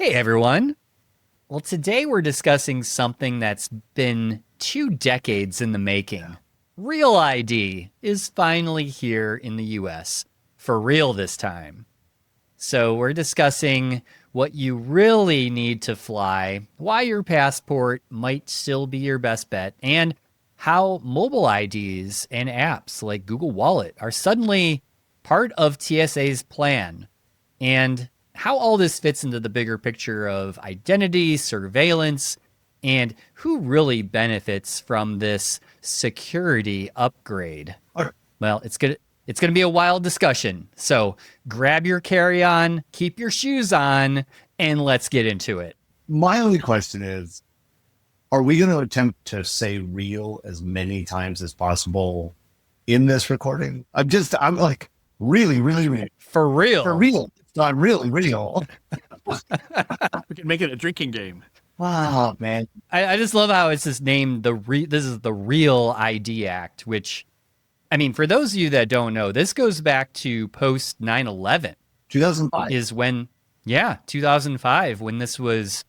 Hey everyone. Well, today we're discussing something that's been 2 decades in the making. Real ID is finally here in the US, for real this time. So we're discussing what you really need to fly, why your passport might still be your best bet, and how mobile IDs and apps like Google Wallet are suddenly part of TSA's plan, and how all this fits into the bigger picture of identity, surveillance, and who really benefits from this security upgrade. All right. Well, it's gonna be a wild discussion. So grab your carry-on, keep your shoes on, and let's get into it. My only question is, are we going to attempt to say real as many times as possible in this recording? I'm like, really, really, really. For real. For real. It's not really real. We can make it a drinking game. Wow, man. I just love how it's just named this is the Real ID Act, which, I mean, for those of you that don't know, this goes back to post 9/11. 2005. Is when, 2005, when this was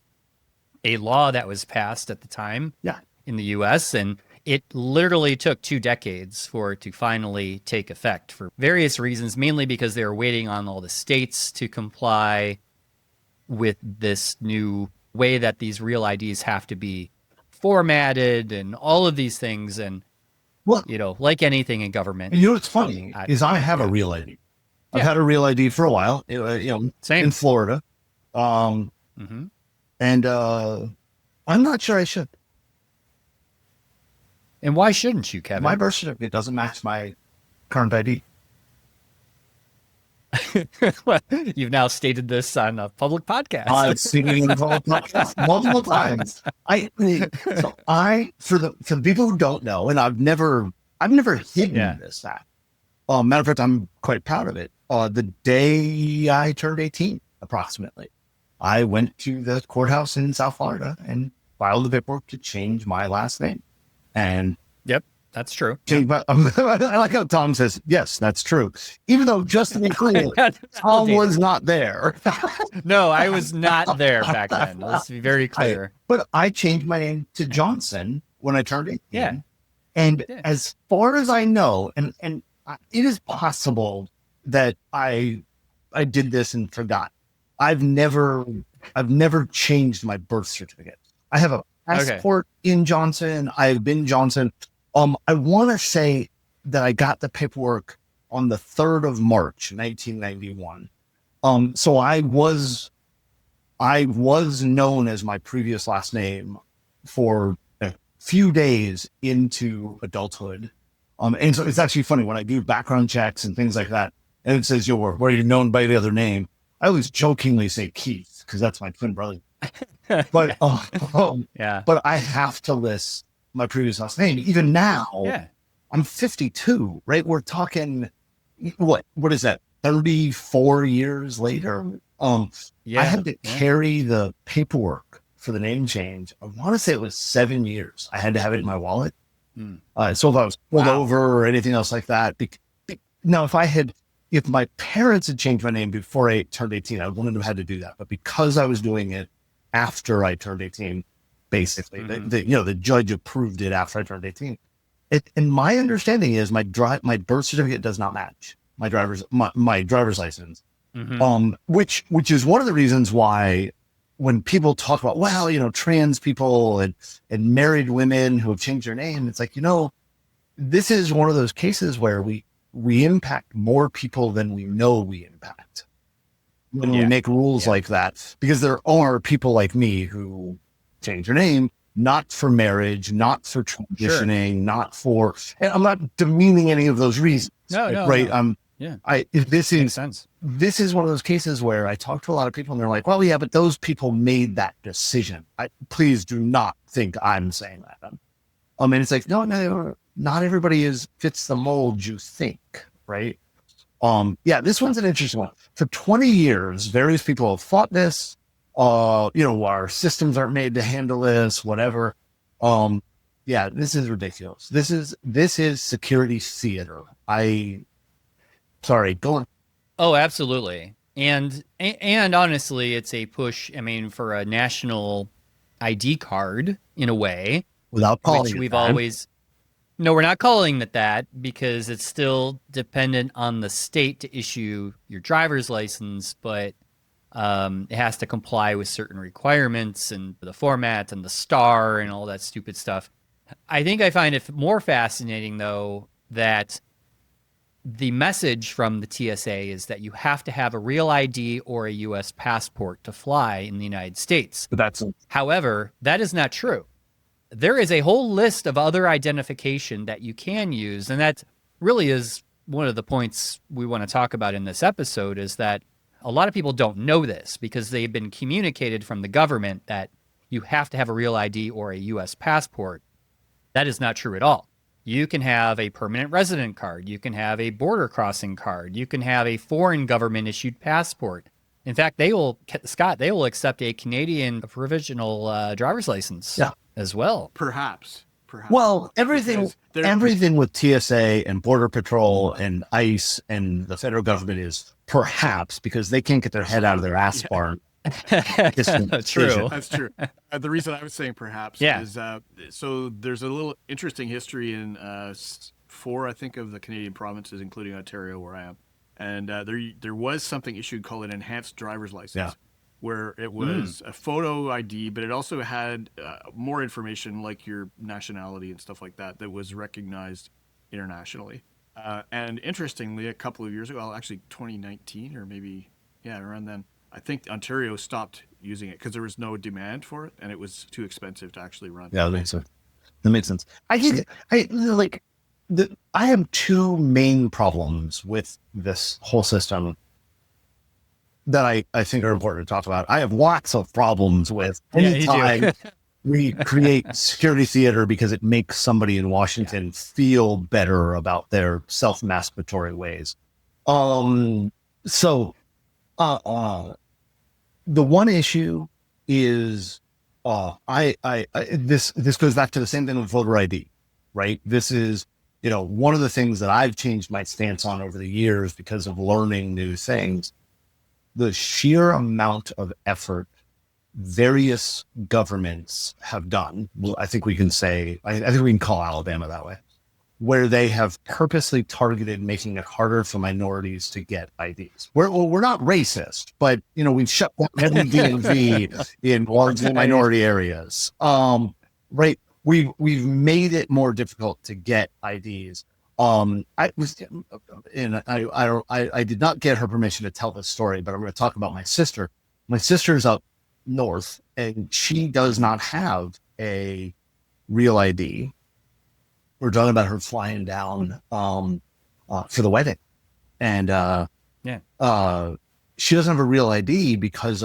a law that was passed at the time in the US. And it literally took 2 decades for it to finally take effect for various reasons, mainly because they were waiting on all the states to comply with this new way that these real IDs have to be formatted and all of these things. And, Well, like anything in government. and you know what's funny is I have a real ID. I've had a real ID for a while, Same. in Florida. And I'm not sure I should. And why shouldn't you, Kevin? My birth certificate doesn't match my current ID. You've now stated this on a public podcast. I've seen it in the public podcast multiple times. For the people who don't know, and I've never hidden this fact. Matter of fact, I'm quite proud of it. The day I turned 18, approximately, I went to the courthouse in South Florida and filed the paperwork to change my last name. And Yep, that's true. change my, I like how Tom says, yes, that's true. Even though, just to be clear, Tom was not there. No, I was not there back then. Let's be very clear. But I changed my name to Johnson when I turned 18. Yeah. And as far as I know, and it is possible that I did this and forgot. I've never changed my birth certificate. I have a passport in Johnson. I've been Johnson. I want to say that I got the paperwork on the 3rd of March, 1991. So I was known as my previous last name for a few days into adulthood. And so it's actually funny when I do background checks and things like that, and it says, where you're known by the other name. I always jokingly say Keith because that's my twin brother. But but I have to list my previous last name. Even now, I'm 52, right? We're talking, what is that? 34 years later. I had to carry the paperwork for the name change. I want to say it was 7 years. I had to have it in my wallet. So if I was pulled over or anything else like that. Now, if my parents had changed my name before I turned 18, I wouldn't have had to do that. But because I was doing it after I turned 18, basically, the judge approved it after I turned 18. And my understanding is my birth certificate does not match my driver's license, which is one of the reasons why when people talk about, trans people and married women who have changed their name, it's like, this is one of those cases where we impact more people than we know we impact when we make rules like that, because there are people like me who change their name, not for marriage, not for transitioning, not for, and I'm not demeaning any of those reasons. Right. This is one of those cases where I talk to a lot of people and they're like, well, yeah, but those people made that decision. Please do not think I'm saying that. And it's like, no, not everybody fits the mold you think, right? This one's an interesting one. For 20 years, various people have fought this. Our systems aren't made to handle this, whatever. This is ridiculous. This is security theater. Sorry, go on. Oh, absolutely. And honestly, it's a push, I mean, for a national ID card in a way, Without calling which it we've that. always. No, we're not calling it that because it's still dependent on the state to issue your driver's license, but it has to comply with certain requirements and the format and the star and all that stupid stuff. I think I find it more fascinating, though, that the message from the TSA is that you have to have a real ID or a U.S. passport to fly in the United States. But that's However, that is not true. There is a whole list of other identification that you can use, and that really is one of the points we want to talk about in this episode, is that a lot of people don't know this because they've been communicated from the government that you have to have a real ID or a U.S. passport. That is not true at all. You can have a permanent resident card. You can have a border crossing card. You can have a foreign government issued passport. In fact, they will accept a Canadian provisional driver's license as well. Perhaps. well, everything Because with TSA and Border Patrol and ICE and the federal government is perhaps because they can't get their head out of their ass barn. True. That's true. The reason I was saying perhaps is so there's a little interesting history in four, I think, of the Canadian provinces, including Ontario, where I am. And there was something issued called an enhanced driver's license, where it was a photo ID, but it also had more information like your nationality and stuff like that was recognized internationally. And interestingly, a couple of years ago, actually 2019 or maybe, around then, I think Ontario stopped using it because there was no demand for it and it was too expensive to actually run. Yeah, that makes sense. I have two main problems with this whole system that I think are important to talk about. I have lots of problems with anytime we create security theater because it makes somebody in Washington feel better about their self-masturbatory ways. The one issue is this goes back to the same thing with voter ID, right? This is, one of the things that I've changed my stance on over the years because of learning new things. The sheer amount of effort various governments have done, I think we can say, I think we can call Alabama that way, where they have purposely targeted making it harder for minorities to get IDs. We're not racist, but we've shut down every DMV in largely minority areas. Right? We've made it more difficult to get IDs. I did not get her permission to tell this story, but I'm going to talk about my sister. My sister's up north, and she does not have a real ID. We're talking about her flying down for the wedding, and she doesn't have a real ID because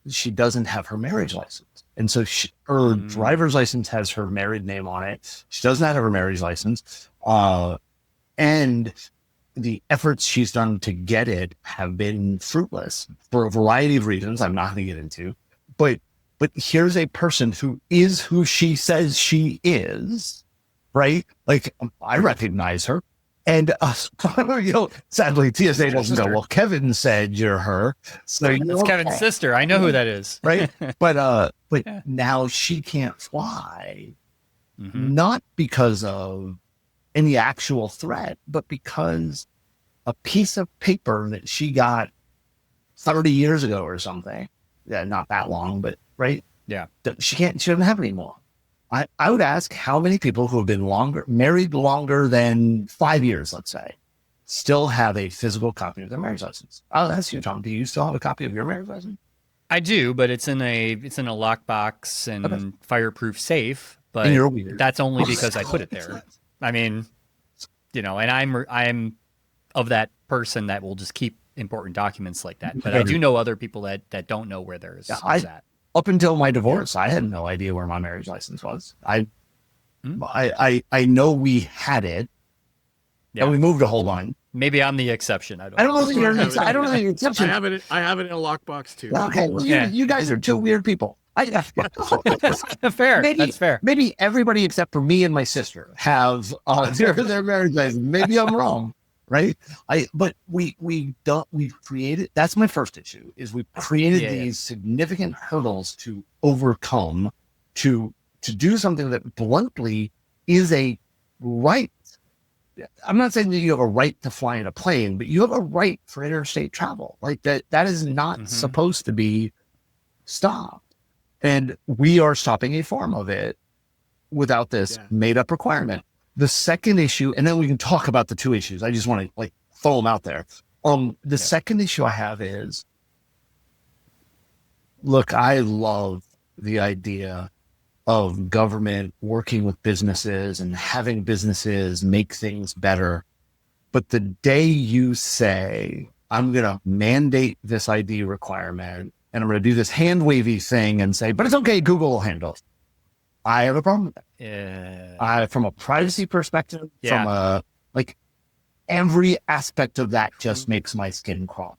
she doesn't have her marriage license, and so her driver's license has her married name on it. She does not have her marriage license, and the efforts she's done to get it have been fruitless for a variety of reasons I'm not going to get into. But here's a person who is who she says she is. Right? Like, I recognize her. And, sadly, TSA doesn't know. Well, Kevin said you're her. So it's Kevin's sister. I know who that is. Right? But now she can't fly. Not because of any actual threat, but because a piece of paper that she got 30 years ago or something. Yeah, not that long, but right? Yeah. She doesn't have it anymore. I would ask how many people who have been married longer than 5 years, let's say, still have a physical copy of their marriage license. I'll ask you, Tom, do you still have a copy of your marriage license? I do, but it's in a lockbox and fireproof safe. But you're weird. That's only because I put it there. I mean, and I'm of that person that will just keep important documents like that. But I do know other people that don't know where theirs is at. Up until my divorce, I had no idea where my marriage license was. I know we had it, and we moved to hold on. Maybe I'm the exception. I don't know that you're the exception. I have it in a lockbox too. Okay, well, you guys are two weird people. Fair. That's fair. Maybe everybody except for me and my sister have their marriage license. Maybe I'm wrong. right? But we've created, that's my first issue, is we've created these significant hurdles to overcome to do something that bluntly is a right. I'm not saying that you have a right to fly in a plane, but you have a right for interstate travel. Like that is not supposed to be stopped. And we are stopping a form of it without this made up requirement. The second issue, and then we can talk about the two issues. I just want to like throw them out there. The second issue I have is, look, I love the idea of government working with businesses and having businesses make things better. But the day you say, I'm going to mandate this ID requirement and I'm going to do this hand wavy thing and say, but it's okay, Google will handle it, I have a problem with that. From a privacy perspective, from a, like, every aspect of that just makes my skin crawl.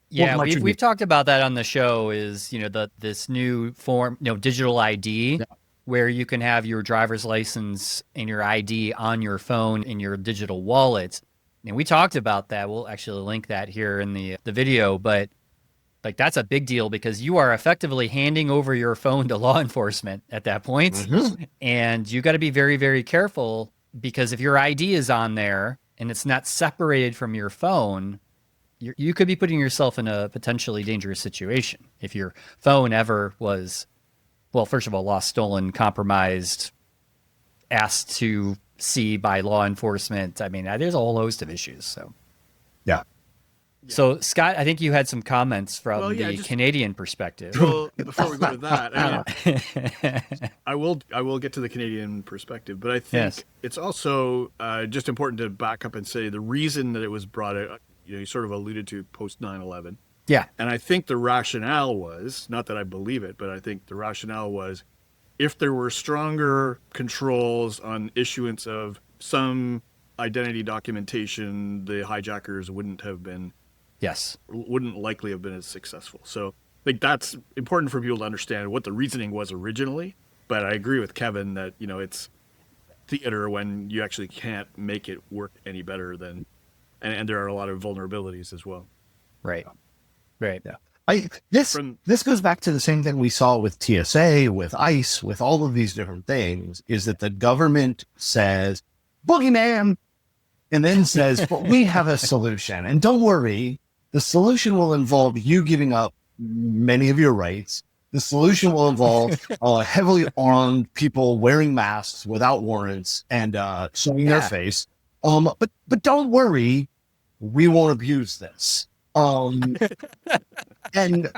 Yeah, we've talked about that on the show, is, this new form, digital ID, where you can have your driver's license and your ID on your phone in your digital wallet. And we talked about that. We'll actually link that here in the video, but like, that's a big deal because you are effectively handing over your phone to law enforcement at that point. And you got to be very, very careful, because if your ID is on there and it's not separated from your phone, you could be putting yourself in a potentially dangerous situation. If your phone ever was, well, first of all, lost, stolen, compromised, asked to see by law enforcement. I mean, there's a whole host of issues. So, So, Scott, I think you had some comments from the Canadian perspective. Well, before we go to that, I will get to the Canadian perspective, but I think it's also just important to back up and say the reason that it was brought out, you sort of alluded to post 9/11. Yeah. And I think the rationale was, not that I believe it, but I think the rationale was, if there were stronger controls on issuance of some identity documentation, the hijackers wouldn't likely have been as successful. So I think that's important for people to understand what the reasoning was originally. But I agree with Kevin that, it's theater when you actually can't make it work any better than, and there are a lot of vulnerabilities as well. Right. Right. Yeah. This goes back to the same thing we saw with TSA, with ICE, with all of these different things, is that the government says, boogeyman, and then says, well, we have a solution. And don't worry, the solution will involve you giving up many of your rights. The solution will involve heavily armed people wearing masks without warrants and showing their face. But don't worry, we won't abuse this. And did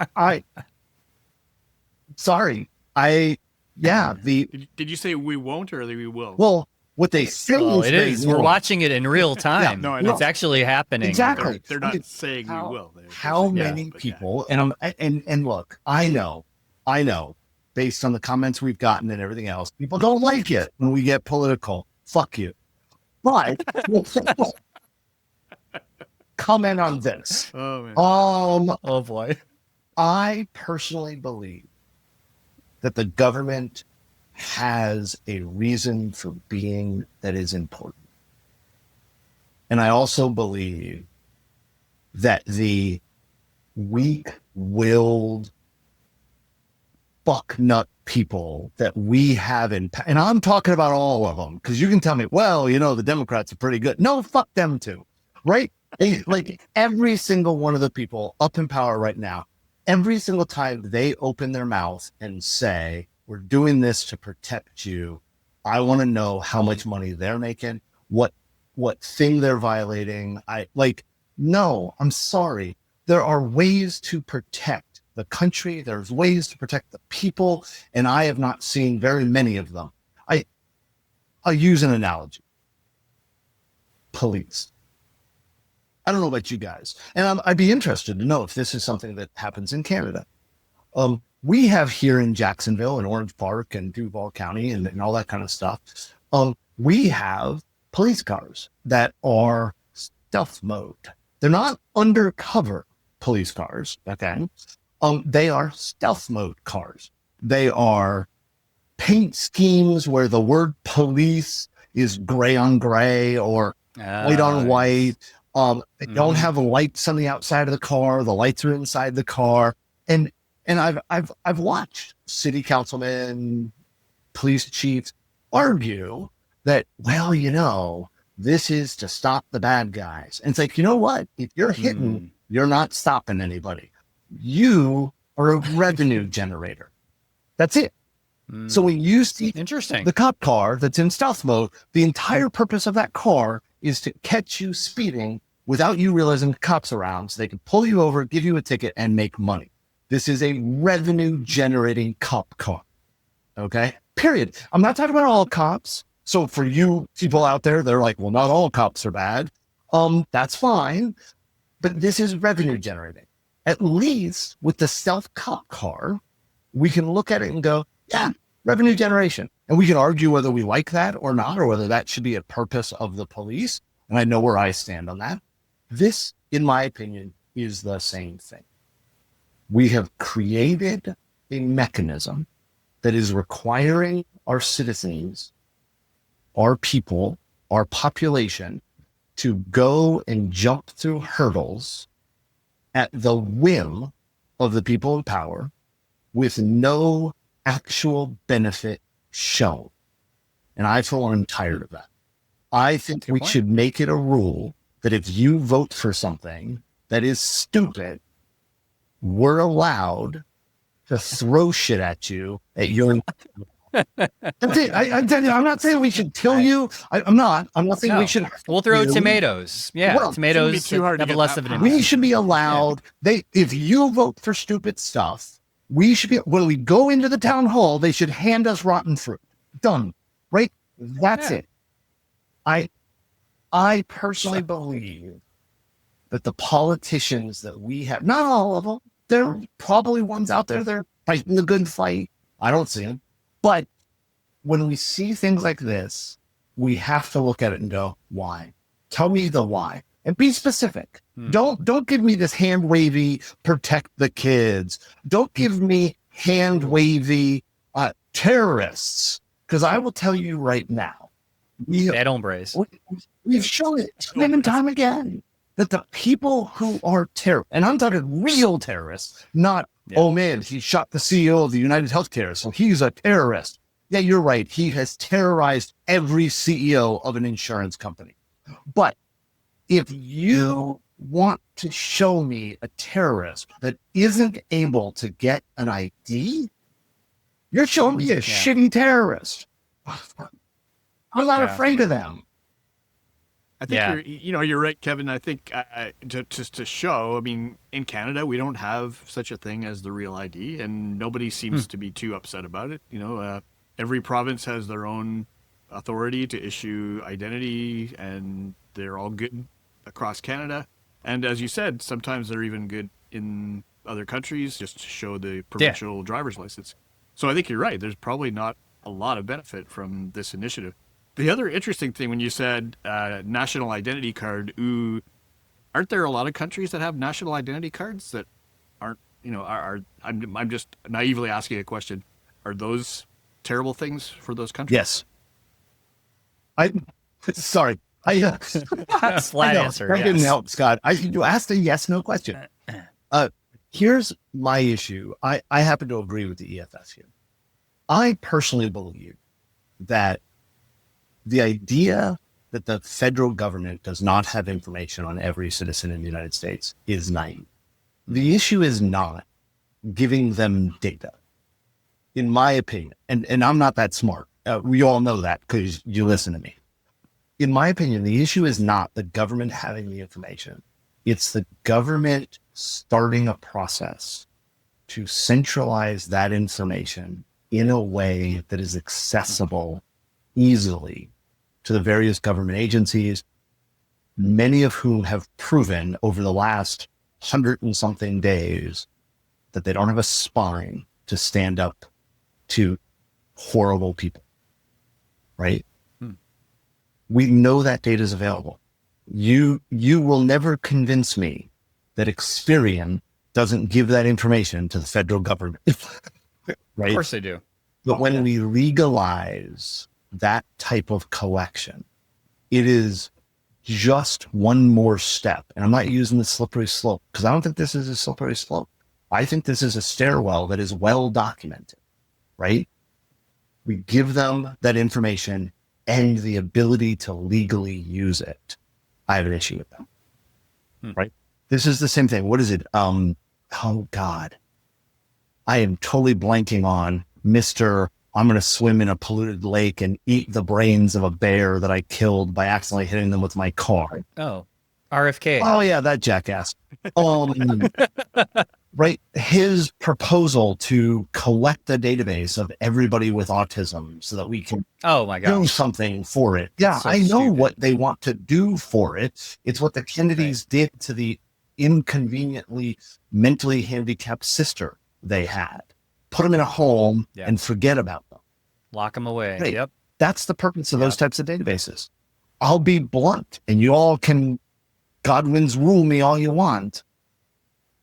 you say we won't or we will? Well, what they say is we're watching it in real time. No, I know. It's actually happening. Exactly. They're not saying we will. How many people, and look, I know, based on the comments we've gotten and everything else, people don't like it when we get political. Fuck you. But comment on this. Oh, man. Oh boy. I personally believe that the government has a reason for being that is important. And I also believe that the weak-willed fucknut people that we have and I'm talking about all of them, because you can tell me, well, the Democrats are pretty good. No, fuck them too, right? Like every single one of the people up in power right now, every single time they open their mouth and say, we're doing this to protect you, I want to know how much money they're making, what thing they're violating. No, I'm sorry. There are ways to protect the country. There's ways to protect the people. And I have not seen very many of them. I'll use an analogy. Police. I don't know about you guys. And I'd be interested to know if this is something that happens in Canada. We have here in Jacksonville and Orange Park and Duval County and all that kind of stuff. We have police cars that are stealth mode. They're not undercover police cars. Okay. They are stealth mode cars. They are paint schemes where the word police is gray on gray, or white on white. They don't have lights on the outside of the car. The lights are inside the car. And I've watched city councilmen, police chiefs argue that, well, this is to stop the bad guys. And it's like, you know what? If you're hitting, you're not stopping anybody. You are a revenue generator. That's it. So when you see the cop car that's in stealth mode, the entire purpose of that car is to catch you speeding without you realizing the cops around, so they can pull you over, give you a ticket, and make money. This is a revenue generating cop car. Okay? Period. I'm not talking about all cops. So for you people out there, they're like, well, not all cops are bad. That's fine. But this is revenue generating. At least with the stealth cop car, we can look at it and go, yeah, revenue generation. And we can argue whether we like that or not, or whether that should be a purpose of the police. And I know where I stand on that. This, in my opinion, is the same thing. We have created a mechanism that is requiring our citizens, our people, our population to go and jump through hurdles at the whim of the people in power with no actual benefit shown. And I, for one, am tired of that. I think we should make it a rule that if you vote for something that is stupid, we're allowed to throw shit at you at your... That's it. I'm not saying we should kill you. I'm not saying we should... We'll throw tomatoes. Yeah, well, tomatoes too hard have less of an impact. We should be allowed... If you vote for stupid stuff, we should be... When we go into the town hall, they should hand us rotten fruit. Done. Right? That's it. I personally believe that the politicians that we have, not all of them, there are probably ones out there that are fighting the good fight. I don't see them. But when we see things like this, we have to look at it and go, why? Tell me the why. And be specific. Don't give me this hand wavy, protect the kids. Don't give me hand wavy terrorists. Because I will tell you right now, Dead hombres. We've shown it time and time again that the people who are terrorists, and I'm talking real terrorists, not, oh man, he shot the CEO of the United Healthcare, so he's a terrorist. Yeah, you're right. He has terrorized every CEO of an insurance company. But if you want to show me a terrorist that isn't able to get an ID, you're showing me a shitty terrorist. I'm not afraid of them. I think you're right, Kevin. I think just to show, I mean, in Canada, we don't have such a thing as the Real ID, and nobody seems to be too upset about it. Every province has their own authority to issue identity, and they're all good across Canada. And as you said, sometimes they're even good in other countries just to show the provincial driver's license. So I think you're right. There's probably not a lot of benefit from this initiative. The other interesting thing when you said national identity card, aren't there a lot of countries that have national identity cards that aren't, I'm just naively asking a question. Are those terrible things for those countries? Yes. Sorry. Flat answer. I didn't help, Scott. You asked a yes/no question. Here's my issue. I happen to agree with the EFS here. I personally believe that the idea that the federal government does not have information on every citizen in the United States is naive. The issue is not giving them data, in my opinion. And I'm not that smart. We all know that because you listen to me. In my opinion, the issue is not the government having the information. It's the government starting a process to centralize that information in a way that is accessible easily to the various government agencies, many of whom have proven over the last 100 and something days that they don't have a spine to stand up to horrible people, right? We know that data is available. You will never convince me that Experian doesn't give that information to the federal government, right? Of course they do. But when we legalize that type of collection, it is just one more step. And I'm not using the slippery slope because I don't think this is a slippery slope. I think this is a stairwell that is well documented, right? We give them that information and the ability to legally use it. I have an issue with that, right? This is the same thing. What is it? Oh God. I am totally blanking on Mr. I'm going to swim in a polluted lake and eat the brains of a bear that I killed by accidentally hitting them with my car. Oh, RFK. Oh yeah, that jackass. Right. His proposal to collect the database of everybody with autism so that we can do something for it. Yeah, so I know stupid. What they want to do for it. It's what the Kennedys did to the inconveniently mentally handicapped sister they had. Put them in a home and forget about them. Lock them away. Right. Yep. That's the purpose of those types of databases. I'll be blunt, and you all can Godwin's rule me all you want.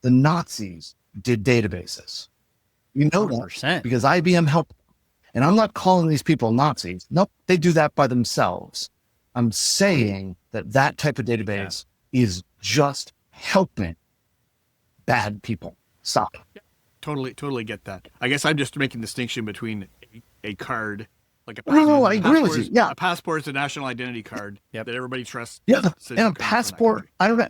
The Nazis did databases. You know 100%. That because IBM helped. And I'm not calling these people Nazis. Nope, they do that by themselves. I'm saying that that type of database is just helping bad people. Stop. Yeah, totally get that. I guess I'm just making the distinction between a card, like a passport. No, I agree with you. Yeah. A passport is a national identity card that everybody trusts. Yeah, and a passport, I don't know.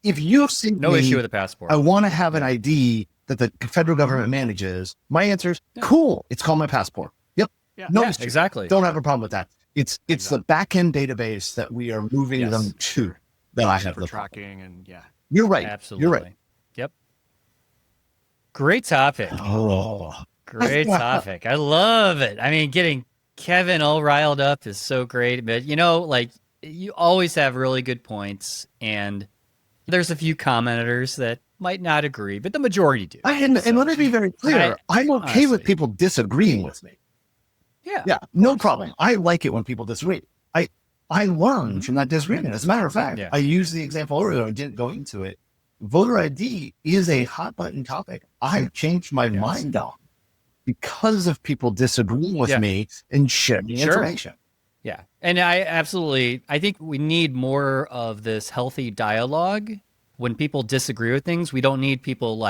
If you've seen no issue with a passport, I want to have an ID that the federal government manages. My answer is cool. It's called my passport. Yep. Yeah. No, exactly. Don't have a problem with that. It's the back end database that we are moving them to that I have for the tracking and You're right. Absolutely. You're right. Yep. Great topic. Great topic. I love it. I mean, getting Kevin all riled up is so great, but you always have really good points, and there's a few commenters that might not agree, but the majority do. And let me be very clear. I'm okay honestly with people disagreeing with me. Yeah, no problem. I like it when people disagree. I learned from that disagreement. As a matter of fact, I used the example earlier. I didn't go into it. Voter ID is a hot button topic. I changed my mind on because of people disagreeing with me and sharing information. Yeah. And I think we need more of this healthy dialogue. When people disagree with things, we don't need people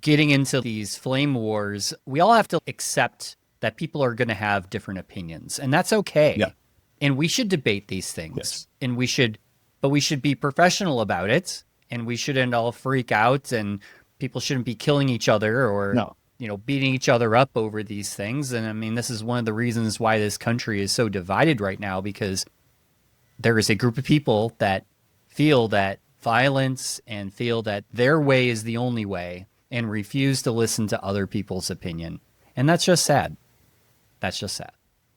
getting into these flame wars. We all have to accept that people are going to have different opinions, and that's okay. Yeah. And we should debate these things. Yes. And we should be professional about it, and we shouldn't all freak out, and people shouldn't be killing each other or beating each other up over these things. And I mean, this is one of the reasons why this country is so divided right now, because there is a group of people that feel that violence and feel that their way is the only way and refuse to listen to other people's opinion. And that's just sad. That's just sad.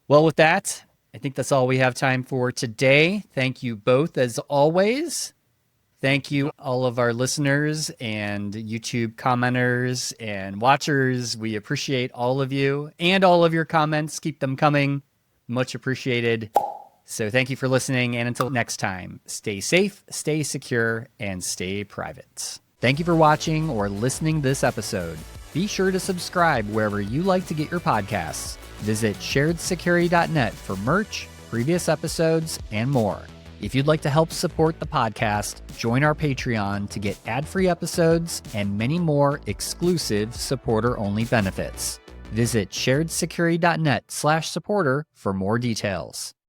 Well, with that, I think that's all we have time for today. Thank you both as always. Thank you, all of our listeners and YouTube commenters and watchers. We appreciate all of you and all of your comments. Keep them coming. Much appreciated. So thank you for listening. And until next time, stay safe, stay secure, and stay private. Thank you for watching or listening this episode. Be sure to subscribe wherever you like to get your podcasts. Visit sharedsecurity.net for merch, previous episodes, and more. If you'd like to help support the podcast, join our Patreon to get ad-free episodes and many more exclusive supporter-only benefits. Visit sharedsecurity.net/supporter for more details.